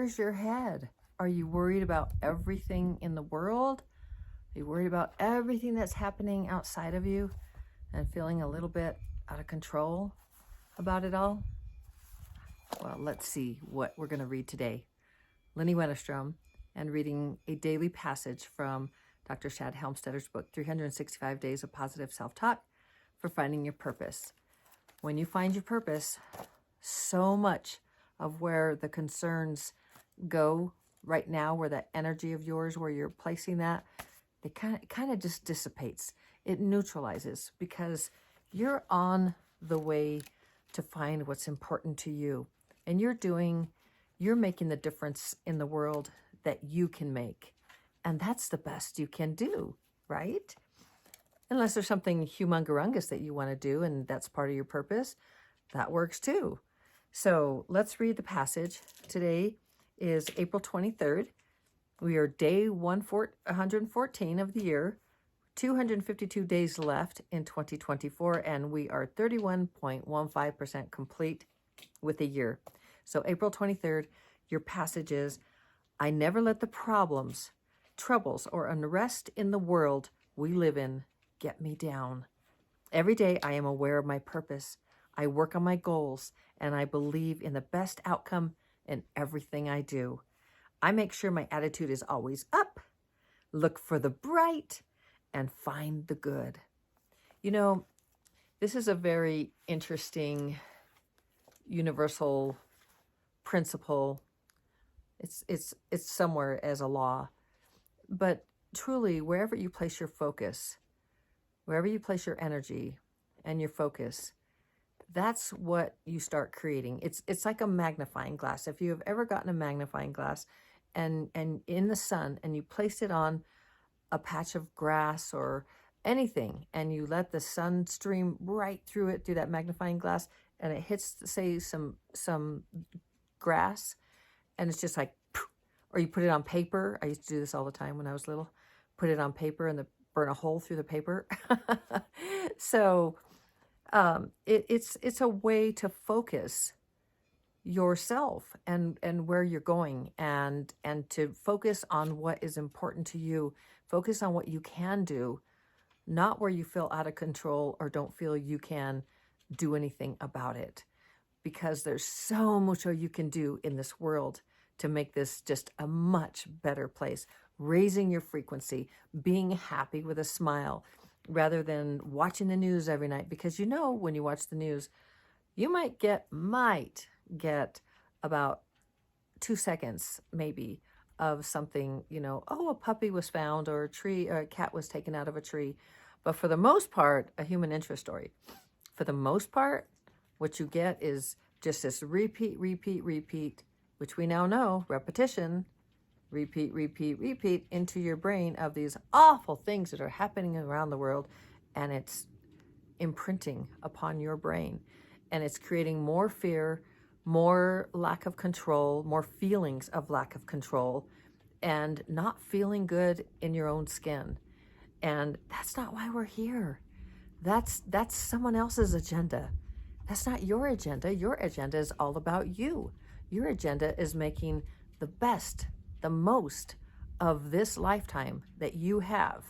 Where's your head? Are you worried about everything in the world? Are you worried about everything that's happening outside of you and feeling a little bit out of control about it all? Well, let's see what we're going to read today. Lenny Wennerstrom, and reading a daily passage from Dr. Shad Helmstetter's book, 365 Days of Positive Self-Talk for Finding Your Purpose. When you find your purpose, so much of where the concerns go right now, where that energy of yours, where you're placing that, it kind of just dissipates. It neutralizes because you're on the way to find what's important to you. And you're making the difference in the world that you can make. And that's the best you can do, right? Unless there's something humongous that you want to do and that's part of your purpose, that works too. So let's read the passage. Today is April 23rd. We are day 114 of the year, 252 days left in 2024, and we are 31.15% complete with the year. So April 23rd, your passage is, I never let the problems, troubles, or unrest in the world we live in get me down. Every day I am aware of my purpose. I work on my goals, and I believe in the best outcome in everything I do. I make sure my attitude is always up, look for the bright, and find the good. You know, this is a very interesting universal principle. It's somewhere as a law. But truly, wherever you place your focus, wherever you place your energy and your focus, that's what you start creating. It's like a magnifying glass. If you have ever gotten a magnifying glass and in the sun and you placed it on a patch of grass or anything, and you let the sun stream right through it, through that magnifying glass, and it hits, say, some grass, and it's just like, or you put it on paper. I used to do this all the time when I was little. Put it on paper and burn a hole through the paper. So it's a way to focus yourself and where you're going, and to focus on what is important to you. Focus on what you can do, not where you feel out of control or don't feel you can do anything about it, because there's so much you can do in this world to make this just a much better place. Raising your frequency, being happy with a smile, rather than watching the news every night. Because you know, when you watch the news, you might get about 2 seconds maybe of something, a puppy was found, or a cat was taken out of a tree. But for the most part, a human interest story. For the most part, what you get is just this repeat, which we now know, repetition, repeat into your brain of these awful things that are happening around the world, and it's imprinting upon your brain, and it's creating more fear, more lack of control, more feelings of lack of control, and not feeling good in your own skin. And that's not why we're here. That's someone else's agenda. That's not your agenda. Your agenda is all about you. Your agenda is making the best, the most of this lifetime that you have.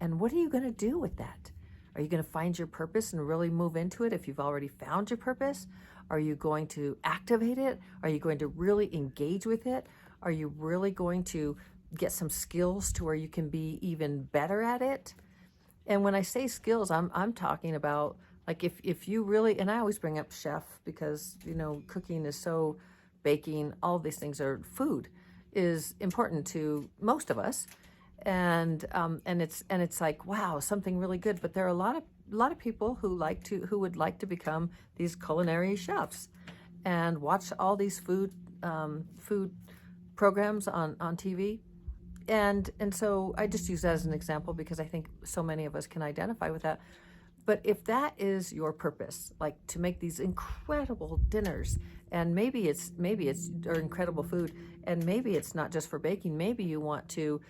And what are you going to do with that? Are you going to find your purpose and really move into it if you've already found your purpose? Are you going to activate it? Are you going to really engage with it? Are you really going to get some skills to where you can be even better at it? And when I say skills, I'm talking about, like, if you really, and I always bring up chef because, cooking is so, baking, all these things are, food is important to most of us. And it's like, wow, something really good. But there are a lot of people who would like to become these culinary chefs and watch all these food programs on TV. And so I just use that as an example because I think so many of us can identify with that. But if that is your purpose, like to make these incredible dinners, and maybe it's or incredible food, and maybe it's not just for baking, maybe you want to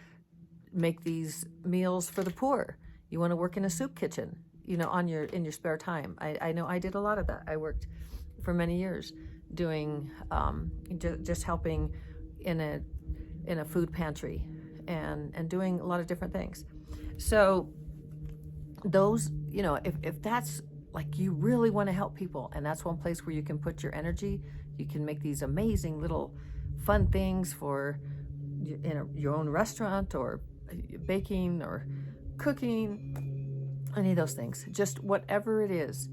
make these meals for the poor. You want to work in a soup kitchen, in your spare time. I know I did a lot of that. I worked for many years doing just helping in a food pantry and doing a lot of different things. So those, if that's like you really want to help people, and that's one place where you can put your energy, you can make these amazing little fun things for your own restaurant, or baking, or cooking, any of those things, just whatever it is.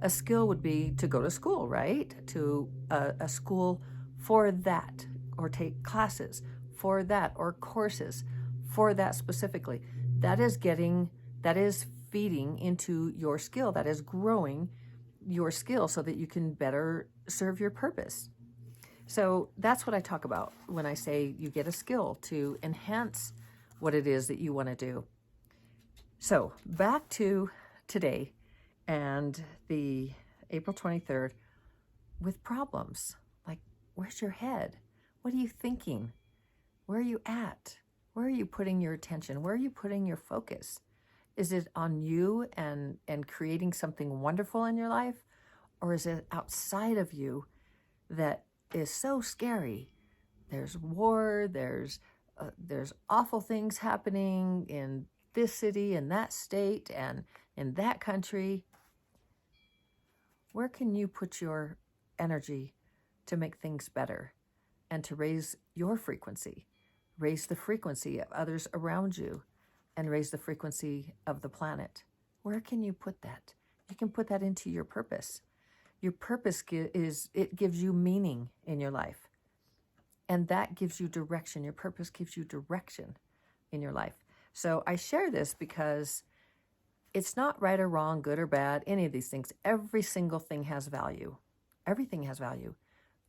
A skill would be to go to school, right? To a school for that, or take classes for that, or courses for that specifically. That is feeding into your skill. That is growing your skill so that you can better serve your purpose. So that's what I talk about when I say you get a skill to enhance what it is that you want to do. So back to today and the April 23rd with problems. Like, where's your head? What are you thinking? Where are you at? Where are you putting your attention? Where are you putting your focus? Is it on you and creating something wonderful in your life? Or is it outside of you that is so scary? There's war, there's awful things happening in this city, in that state, and in that country. Where can you put your energy to make things better and to raise your frequency, raise the frequency of others around you, and raise the frequency of the planet? Where can you put that? You can put that into your purpose. Your purpose gives you meaning in your life. And that gives you direction. Your purpose gives you direction in your life. So I share this because it's not right or wrong, good or bad, any of these things. Every single thing has value. Everything has value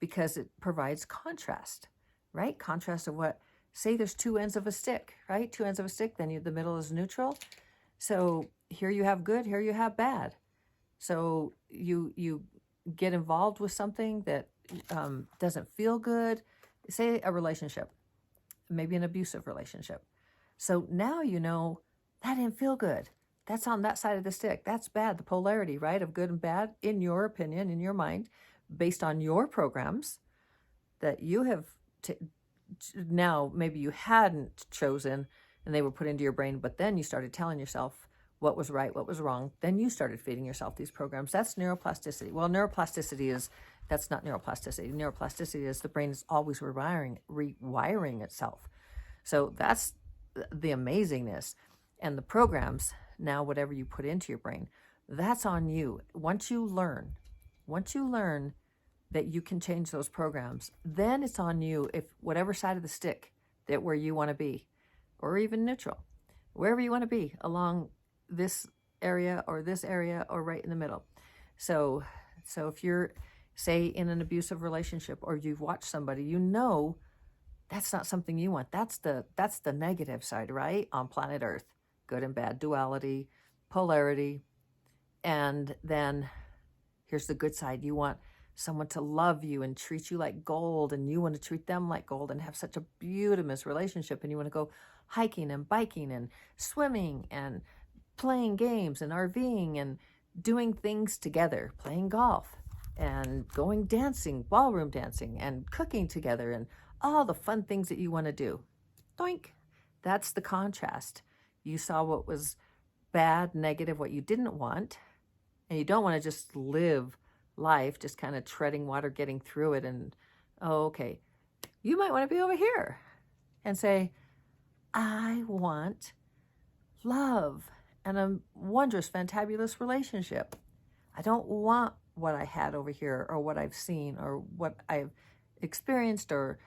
because it provides contrast, right? Contrast of what, say there's two ends of a stick, right? Two ends of a stick, then the middle is neutral. So here you have good, here you have bad. So you get involved with something that doesn't feel good, say a relationship, maybe an abusive relationship. So now you know that didn't feel good. That's on that side of the stick. That's bad. The polarity, right, of good and bad, in your opinion, in your mind, based on your programs that you have now maybe you hadn't chosen and they were put into your brain, but then you started telling yourself what was right, what was wrong. Then you started feeding yourself these programs. That's neuroplasticity. Well, that's not neuroplasticity. Neuroplasticity is the brain is always rewiring itself. So that's the amazingness. And the programs, now whatever you put into your brain, that's on you. Once you learn that you can change those programs, then it's on you, if whatever side of the stick that where you want to be, or even neutral, wherever you want to be along this area or right in the middle. So if you're, say, in an abusive relationship, or you've watched somebody, that's not something you want. That's the negative side, right? On planet Earth, good and bad, duality, polarity. And then here's the good side. You want someone to love you and treat you like gold, and you want to treat them like gold and have such a beautiful relationship, and you want to go hiking and biking and swimming and playing games and RVing and doing things together, playing golf and going dancing, ballroom dancing, and cooking together, and all the fun things that you want to do. Doink. That's the contrast. You saw what was bad, negative, what you didn't want, and you don't want to just live life just kind of treading water, getting through it, and okay. You might want to be over here and say, I want love and a wondrous, fantabulous relationship. I don't want what I had over here, or what I've seen, or what I've experienced, or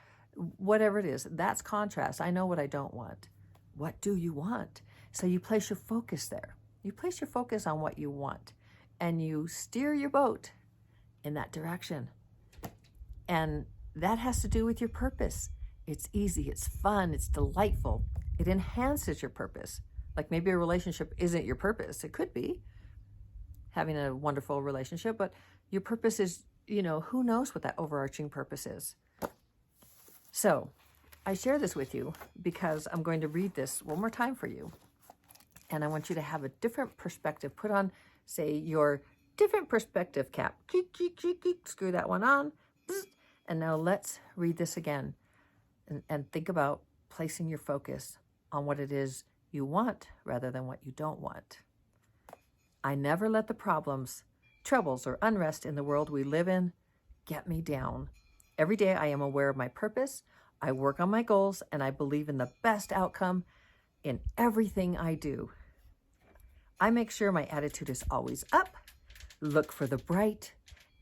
whatever it is. That's contrast. I know what I don't want. What do you want? So you place your focus there. You place your focus on what you want, and you steer your boat in that direction. And that has to do with your purpose. It's easy, it's fun, it's delightful. It enhances your purpose. Like maybe a relationship isn't your purpose. It could be having a wonderful relationship, but your purpose is, who knows what that overarching purpose is. So I share this with you because I'm going to read this one more time for you. And I want you to have a different perspective. Put on, say, your different perspective cap. Screw that one on. And now let's read this again. and think about placing your focus on what it is you want rather than what you don't want. I never let the problems, troubles, or unrest in the world we live in get me down. Every day I am aware of my purpose, I work on my goals, and I believe in the best outcome in everything I do. I make sure my attitude is always up, look for the bright,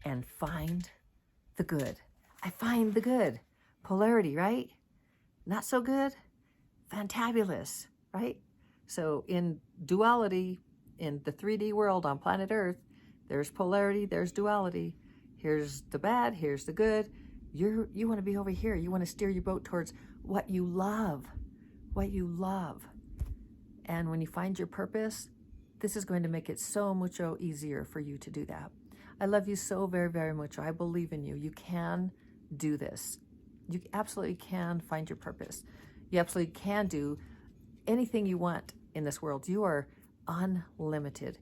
and find the good. I find the good. Polarity, right? Not so good? Fantabulous, right? So in duality, in the 3D world on planet Earth, there's polarity, there's duality. Here's the bad, here's the good. You want to be over here. You want to steer your boat towards what you love, what you love. And when you find your purpose, this is going to make it so much easier for you to do that. I love you so very, very much. I believe in you. You can do this. You absolutely can find your purpose. You absolutely can do anything you want in this world. You are unlimited.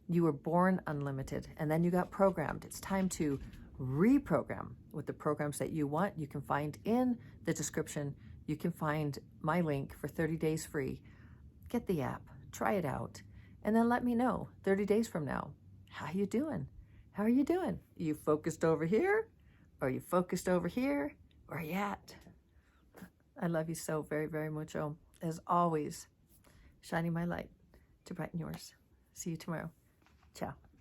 You were born unlimited, and then you got programmed. It's time to reprogram with the programs that you want. You can find in the description. You can find my link for 30 days free. Get the app, try it out, and then let me know 30 days from now. How you doing? How are you doing? You focused over here? Or you focused over here? Where are you at? I love you so very, very much. As always, shining my light to brighten yours. See you tomorrow. Ciao.